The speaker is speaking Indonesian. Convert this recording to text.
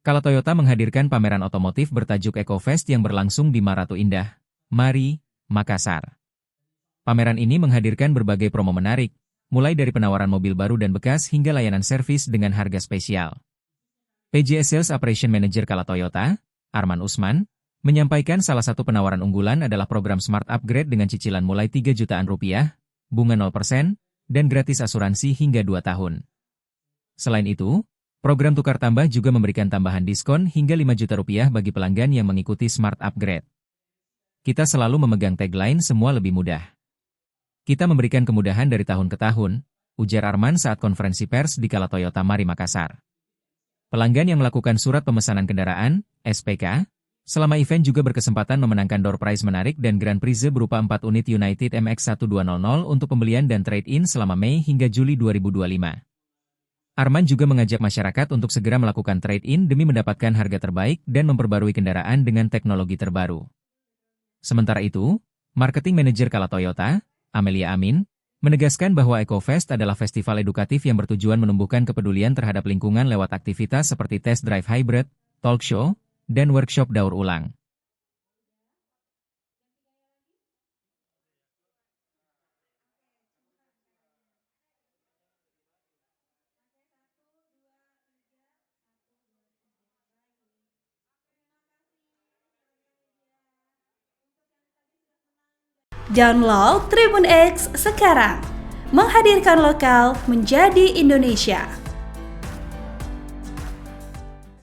Kala Toyota menghadirkan pameran otomotif bertajuk EcoFest yang berlangsung di Maratu Indah, Mari, Makassar. Pameran ini menghadirkan berbagai promo menarik, mulai dari penawaran mobil baru dan bekas hingga layanan servis dengan harga spesial. PJS Sales Operation Manager Kala Toyota, Arman Usman, menyampaikan salah satu penawaran unggulan adalah program Smart Upgrade dengan cicilan mulai 3 jutaan rupiah, bunga 0%, dan gratis asuransi hingga 2 tahun. Selain itu, program tukar tambah juga memberikan tambahan diskon hingga 5 juta rupiah bagi pelanggan yang mengikuti Smart Upgrade. Kita selalu memegang tagline semua lebih mudah. Kita memberikan kemudahan dari tahun ke tahun, ujar Arman saat konferensi pers di Kala Toyota Mari Makassar. Pelanggan yang melakukan surat pemesanan kendaraan, SPK, selama event juga berkesempatan memenangkan door prize menarik dan grand prize berupa 4 unit United MX-1200 untuk pembelian dan trade-in selama Mei hingga Juli 2025. Arman juga mengajak masyarakat untuk segera melakukan trade-in demi mendapatkan harga terbaik dan memperbarui kendaraan dengan teknologi terbaru. Sementara itu, Marketing Manager Kala Toyota, Amelia Amin, menegaskan bahwa EcoFest adalah festival edukatif yang bertujuan menumbuhkan kepedulian terhadap lingkungan lewat aktivitas seperti test drive hybrid, talk show, dan workshop daur ulang. Download Tribun X sekarang, menghadirkan lokal menjadi Indonesia.